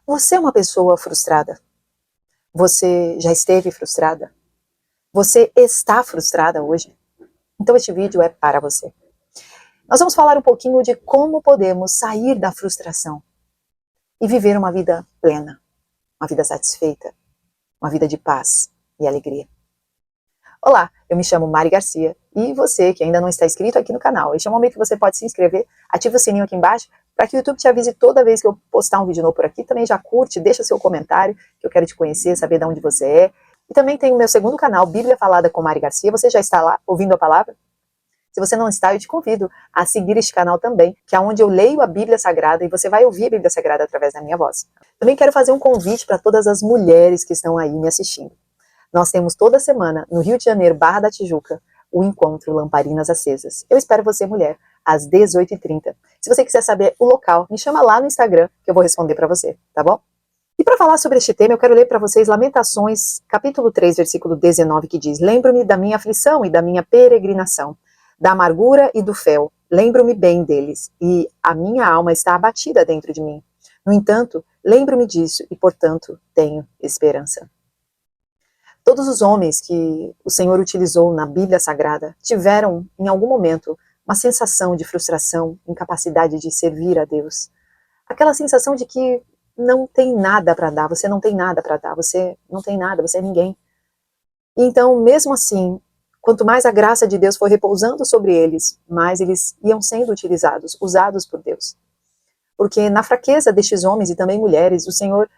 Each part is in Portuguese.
Você é uma pessoa frustrada? Você já esteve frustrada? Você está frustrada hoje? Então este vídeo é para você. Nós vamos falar um pouquinho de como podemos sair da frustração e viver uma vida plena, uma vida satisfeita, uma vida de paz e alegria. Olá, eu me chamo Mari Garcia e você que ainda não está inscrito aqui no canal, este é o momento que você pode se inscrever, ativa o sininho aqui embaixo para que o YouTube te avise toda vez que eu postar um vídeo novo por aqui. Também já curte, deixa seu comentário, que eu quero te conhecer, saber de onde você é. E também tem o meu segundo canal, Bíblia Falada com Mari Garcia. Você já está lá ouvindo a palavra? Se você não está, eu te convido a seguir este canal também, que é onde eu leio a Bíblia Sagrada e você vai ouvir a Bíblia Sagrada através da minha voz. Também quero fazer um convite para todas as mulheres que estão aí me assistindo. Nós temos toda semana, no Rio de Janeiro, Barra da Tijuca, o encontro Lamparinas Acesas. Eu espero você, mulher, às 18h30. Se você quiser saber o local, me chama lá no Instagram, que eu vou responder para você, tá bom? E para falar sobre este tema, eu quero ler para vocês Lamentações, capítulo 3, versículo 19, que diz: Lembro-me da minha aflição e da minha peregrinação, da amargura e do fel. Lembro-me bem deles, e a minha alma está abatida dentro de mim. No entanto, lembro-me disso e, portanto, tenho esperança. Todos os homens que o Senhor utilizou na Bíblia Sagrada tiveram, em algum momento, uma sensação de frustração, incapacidade de servir a Deus. Aquela sensação de que não tem nada para dar, você não tem nada para dar, você não tem nada, você é ninguém. E então, mesmo assim, quanto mais a graça de Deus foi repousando sobre eles, mais eles iam sendo utilizados, usados por Deus. Porque na fraqueza destes homens e também mulheres, o Senhor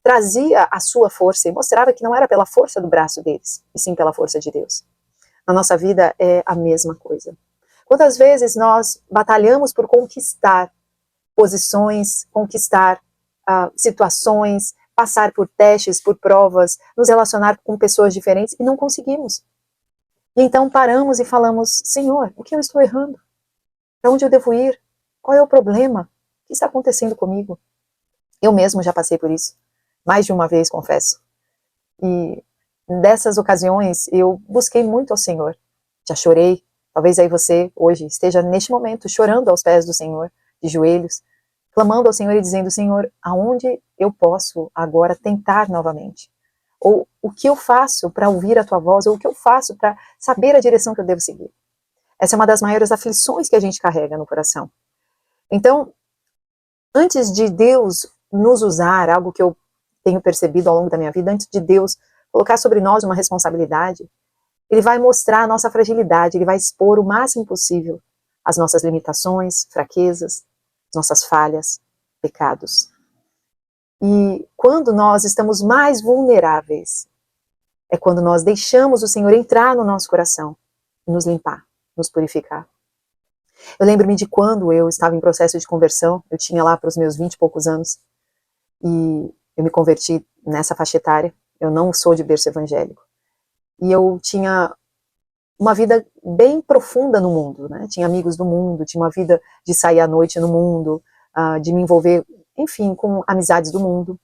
trazia a sua força e mostrava que não era pela força do braço deles, e sim pela força de Deus. Na nossa vida é a mesma coisa. Quantas vezes nós batalhamos por conquistar posições, conquistar situações, passar por testes, por provas, nos relacionar com pessoas diferentes e não conseguimos. E então paramos e falamos: Senhor, o que eu estou errando? Para onde eu devo ir? Qual é o problema? O que está acontecendo comigo? Eu mesmo já passei por isso. Mais de uma vez, confesso. E dessas ocasiões eu busquei muito ao Senhor. Já chorei. Talvez aí você hoje esteja neste momento chorando aos pés do Senhor, de joelhos, clamando ao Senhor e dizendo: Senhor, aonde eu posso agora tentar novamente? Ou o que eu faço para ouvir a tua voz? Ou o que eu faço para saber a direção que eu devo seguir? Essa é uma das maiores aflições que a gente carrega no coração. Então, antes de Deus nos usar, algo que eu tenho percebido ao longo da minha vida, antes de Deus colocar sobre nós uma responsabilidade, Ele vai mostrar a nossa fragilidade, Ele vai expor o máximo possível as nossas limitações, fraquezas, nossas falhas, pecados. E quando nós estamos mais vulneráveis, é quando nós deixamos o Senhor entrar no nosso coração, nos limpar, nos purificar. Eu lembro-me de quando eu estava em processo de conversão, eu tinha lá para os meus 20 e poucos anos, e eu me converti nessa faixa etária. Eu não sou de berço evangélico. E eu tinha uma vida bem profunda no mundo, né? Tinha amigos do mundo, tinha uma vida de sair à noite no mundo, de me envolver, enfim, com amizades do mundo.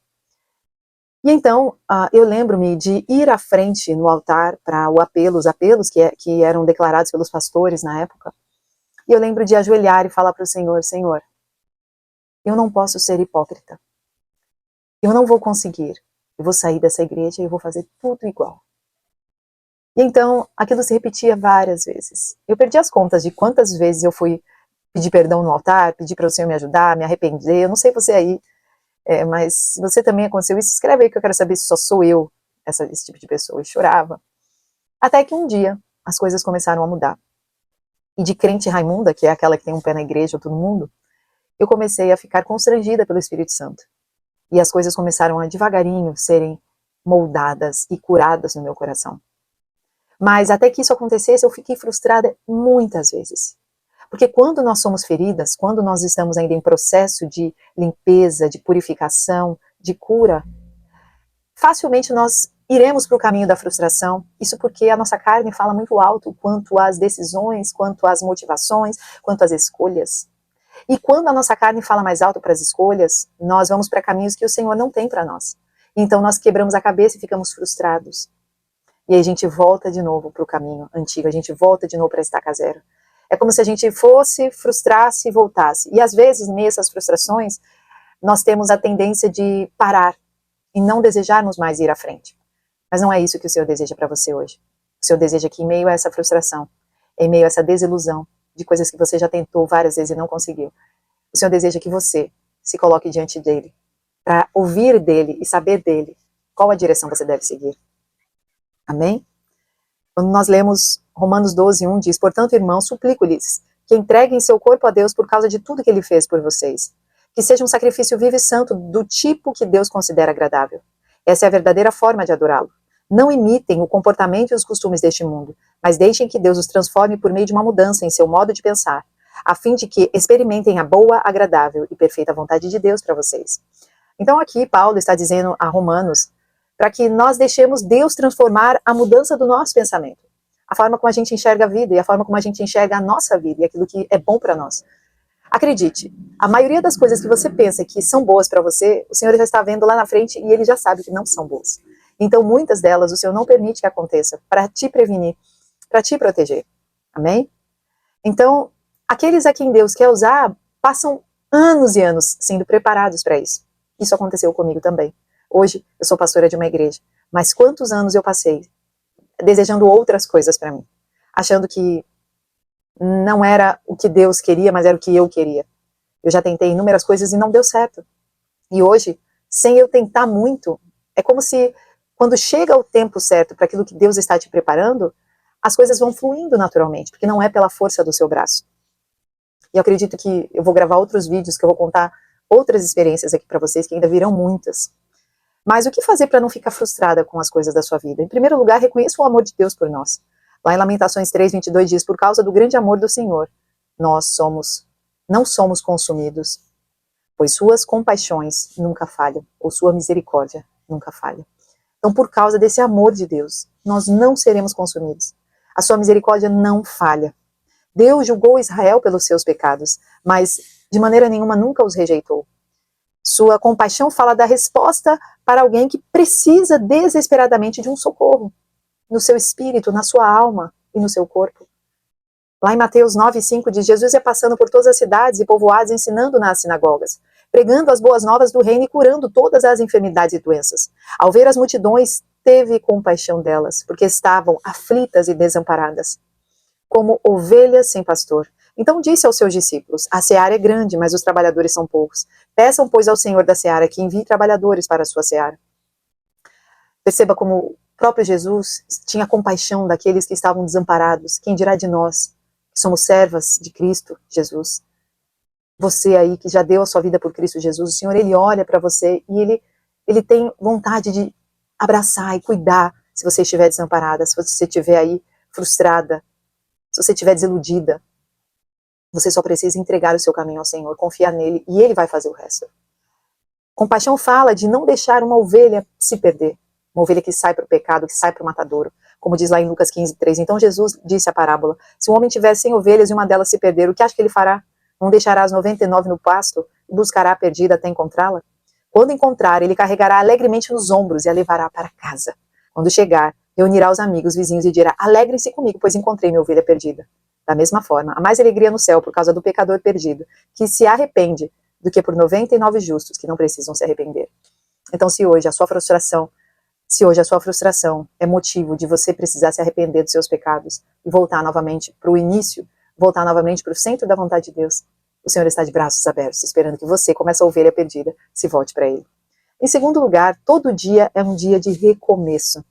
E então, eu lembro-me de ir à frente no altar para os apelos que eram declarados pelos pastores na época. E eu lembro de ajoelhar e falar para o Senhor: Senhor, eu não posso ser hipócrita. Eu não vou conseguir. Eu vou sair dessa igreja e eu vou fazer tudo igual. E então, aquilo se repetia várias vezes. Eu perdi as contas de quantas vezes eu fui pedir perdão no altar, pedir para o Senhor me ajudar, me arrepender. Eu não sei você aí, mas se você também aconteceu isso, escreve aí que eu quero saber se só sou eu esse tipo de pessoa. Eu chorava. Até que um dia, as coisas começaram a mudar. E de crente Raimunda, que é aquela que tem um pé na igreja, outro no mundo, eu comecei a ficar constrangida pelo Espírito Santo. E as coisas começaram a devagarinho serem moldadas e curadas no meu coração. Mas até que isso acontecesse, eu fiquei frustrada muitas vezes. Porque quando nós somos feridas, quando nós estamos ainda em processo de limpeza, de purificação, de cura, facilmente nós iremos para o caminho da frustração. Isso porque a nossa carne fala muito alto quanto às decisões, quanto às motivações, quanto às escolhas. E quando a nossa carne fala mais alto para as escolhas, nós vamos para caminhos que o Senhor não tem para nós. Então nós quebramos a cabeça e ficamos frustrados. E aí a gente volta de novo para o caminho antigo, a gente volta de novo para a estaca zero. É como se a gente fosse, frustrasse e voltasse. E às vezes, meio a essas frustrações, nós temos a tendência de parar e não desejarmos mais ir à frente. Mas não é isso que o Senhor deseja para você hoje. O Senhor deseja que em meio a essa frustração, em meio a essa desilusão de coisas que você já tentou várias vezes e não conseguiu, o Senhor deseja que você se coloque diante dele, para ouvir dele e saber dele qual a direção você deve seguir. Amém? Quando nós lemos Romanos 12:1, diz: portanto, irmãos, suplico-lhes que entreguem seu corpo a Deus por causa de tudo que ele fez por vocês. Que seja um sacrifício vivo e santo do tipo que Deus considera agradável. Essa é a verdadeira forma de adorá-lo. Não imitem o comportamento e os costumes deste mundo, mas deixem que Deus os transforme por meio de uma mudança em seu modo de pensar, a fim de que experimentem a boa, agradável e perfeita vontade de Deus para vocês. Então aqui Paulo está dizendo a Romanos para que nós deixemos Deus transformar a mudança do nosso pensamento, a forma como a gente enxerga a vida e a forma como a gente enxerga a nossa vida e aquilo que é bom para nós. Acredite, a maioria das coisas que você pensa que são boas para você, o Senhor já está vendo lá na frente e ele já sabe que não são boas. Então muitas delas o Senhor não permite que aconteça para te prevenir, para te proteger. Amém? Então, aqueles a quem Deus quer usar passam anos e anos sendo preparados para isso. Isso aconteceu comigo também. Hoje eu sou pastora de uma igreja, mas quantos anos eu passei desejando outras coisas para mim, achando que não era o que Deus queria, mas era o que eu queria. Eu já tentei inúmeras coisas e não deu certo. E hoje, sem eu tentar muito, é como se quando chega o tempo certo para aquilo que Deus está te preparando, as coisas vão fluindo naturalmente, porque não é pela força do seu braço. E eu acredito que eu vou gravar outros vídeos, que eu vou contar outras experiências aqui para vocês, que ainda virão muitas. Mas o que fazer para não ficar frustrada com as coisas da sua vida? Em primeiro lugar, reconheça o amor de Deus por nós. Lá em Lamentações 3:22 diz: por causa do grande amor do Senhor, nós não somos consumidos, pois suas compaixões nunca falham, ou sua misericórdia nunca falha. Então, por causa desse amor de Deus, nós não seremos consumidos. A sua misericórdia não falha. Deus julgou Israel pelos seus pecados, mas de maneira nenhuma nunca os rejeitou. Sua compaixão fala da resposta para alguém que precisa desesperadamente de um socorro, no seu espírito, na sua alma e no seu corpo. Lá em Mateus 9:5 diz: Jesus ia passando por todas as cidades e povoados, ensinando nas sinagogas, pregando as boas novas do reino e curando todas as enfermidades e doenças. Ao ver as multidões, teve compaixão delas, porque estavam aflitas e desamparadas, como ovelhas sem pastor. Então disse aos seus discípulos: a seara é grande, mas os trabalhadores são poucos. Peçam, pois, ao Senhor da seara que envie trabalhadores para a sua seara. Perceba como o próprio Jesus tinha compaixão daqueles que estavam desamparados. Quem dirá de nós, que somos servas de Cristo Jesus? Você aí que já deu a sua vida por Cristo Jesus, o Senhor, ele olha para você e ele tem vontade de abraçar e cuidar se você estiver desamparada, se você estiver aí frustrada, se você estiver desiludida. Você só precisa entregar o seu caminho ao Senhor, confiar nele e ele vai fazer o resto. Compaixão fala de não deixar uma ovelha se perder, uma ovelha que sai para o pecado, que sai para o matadouro, como diz lá em Lucas 15:3. Então Jesus disse a parábola: se um homem tiver 100 ovelhas e uma delas se perder, o que acha que ele fará? Não deixará as 99 no pasto e buscará a perdida até encontrá-la? Quando encontrar, ele carregará alegremente nos ombros e a levará para casa. Quando chegar, reunirá os amigos, vizinhos e dirá: alegrem-se comigo, pois encontrei minha ovelha perdida. Da mesma forma, há mais alegria no céu por causa do pecador perdido, que se arrepende, do que por 99 justos que não precisam se arrepender. Então, se hoje a sua frustração é motivo de você precisar se arrepender dos seus pecados e voltar novamente para o início, voltar novamente para o centro da vontade de Deus, o Senhor está de braços abertos, esperando que você, como essa ovelha perdida, se volte para Ele. Em segundo lugar, todo dia é um dia de recomeço,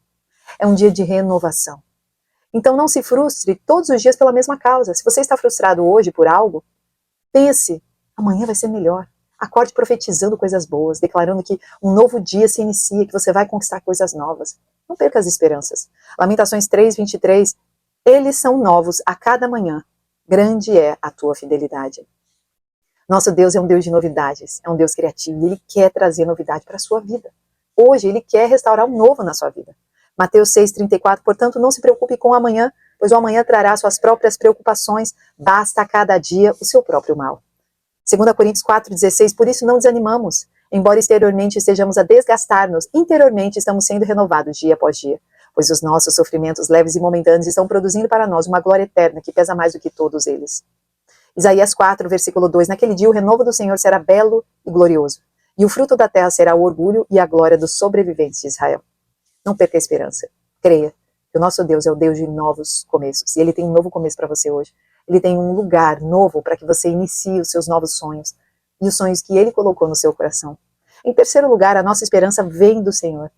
é um dia de renovação. Então não se frustre todos os dias pela mesma causa. Se você está frustrado hoje por algo, pense: amanhã vai ser melhor. Acorde profetizando coisas boas, declarando que um novo dia se inicia, que você vai conquistar coisas novas. Não perca as esperanças. Lamentações 3:23, eles são novos a cada manhã. Grande é a tua fidelidade. Nosso Deus é um Deus de novidades, é um Deus criativo, e Ele quer trazer novidade para a sua vida. Hoje Ele quer restaurar um novo na sua vida. Mateus 6:34, portanto não se preocupe com o amanhã, pois o amanhã trará suas próprias preocupações, basta a cada dia o seu próprio mal. 2 Coríntios 4:16, por isso não desanimamos, embora exteriormente estejamos a desgastar-nos, interiormente estamos sendo renovados dia após dia, pois os nossos sofrimentos leves e momentâneos estão produzindo para nós uma glória eterna que pesa mais do que todos eles. Isaías 4, versículo 2, naquele dia o renovo do Senhor será belo e glorioso. E o fruto da terra será o orgulho e a glória dos sobreviventes de Israel. Não perca a esperança. Creia que o nosso Deus é o Deus de novos começos. E Ele tem um novo começo para você hoje. Ele tem um lugar novo para que você inicie os seus novos sonhos. E os sonhos que Ele colocou no seu coração. Em terceiro lugar, a nossa esperança vem do Senhor.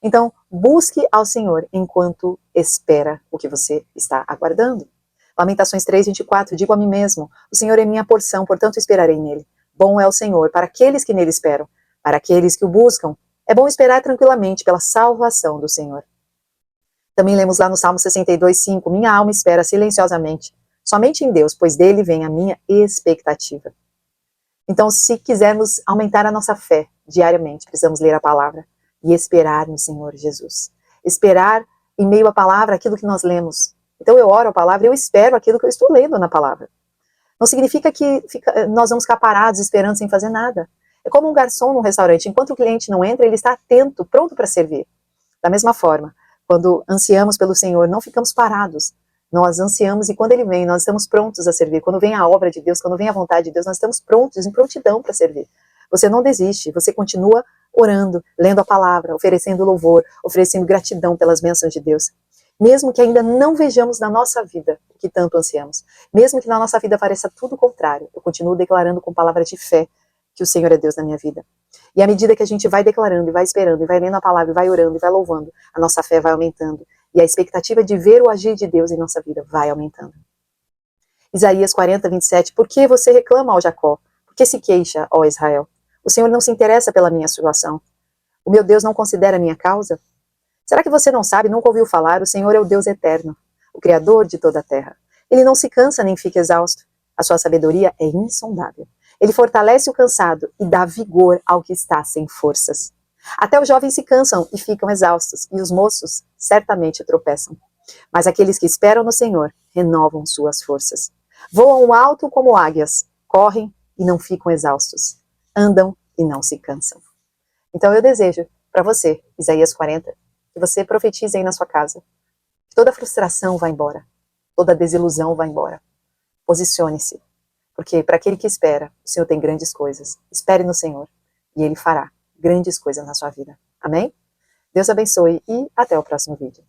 Então, busque ao Senhor enquanto espera o que você está aguardando. Lamentações 3:24, digo a mim mesmo, o Senhor é minha porção, portanto esperarei nele. Bom é o Senhor para aqueles que nele esperam, para aqueles que o buscam. É bom esperar tranquilamente pela salvação do Senhor. Também lemos lá no Salmo 62:5, minha alma espera silenciosamente, somente em Deus, pois dele vem a minha expectativa. Então, se quisermos aumentar a nossa fé diariamente, precisamos ler a palavra e esperar no Senhor Jesus. Esperar em meio à palavra aquilo que nós lemos. Então eu oro a palavra e eu espero aquilo que eu estou lendo na palavra. Não significa que nós vamos ficar parados esperando sem fazer nada. É como um garçom num restaurante. Enquanto o cliente não entra, ele está atento, pronto para servir. Da mesma forma, quando ansiamos pelo Senhor, não ficamos parados. Nós ansiamos e quando Ele vem, nós estamos prontos a servir. Quando vem a obra de Deus, quando vem a vontade de Deus, nós estamos prontos, em prontidão para servir. Você não desiste, você continua orando, lendo a palavra, oferecendo louvor, oferecendo gratidão pelas bênçãos de Deus. Mesmo que ainda não vejamos na nossa vida o que tanto ansiamos, mesmo que na nossa vida pareça tudo o contrário, eu continuo declarando com palavras de fé que o Senhor é Deus na minha vida. E à medida que a gente vai declarando, e vai esperando, e vai lendo a palavra, e vai orando, e vai louvando, a nossa fé vai aumentando. E a expectativa de ver o agir de Deus em nossa vida vai aumentando. Isaías 40:27, por que você reclama, ó Jacó? Por que se queixa, ó Israel? O Senhor não se interessa pela minha situação. O meu Deus não considera a minha causa? Será que você não sabe, nunca ouviu falar? O Senhor é o Deus eterno, o Criador de toda a terra. Ele não se cansa nem fica exausto. A sua sabedoria é insondável. Ele fortalece o cansado e dá vigor ao que está sem forças. Até os jovens se cansam e ficam exaustos, e os moços certamente tropeçam. Mas aqueles que esperam no Senhor renovam suas forças. Voam alto como águias, correm e não ficam exaustos, andam e não se cansam. Então eu desejo para você, Isaías 40, que você profetize aí na sua casa. Toda frustração vai embora, toda desilusão vai embora. Posicione-se, porque para aquele que espera, o Senhor tem grandes coisas. Espere no Senhor e Ele fará grandes coisas na sua vida. Amém? Deus abençoe e até o próximo vídeo.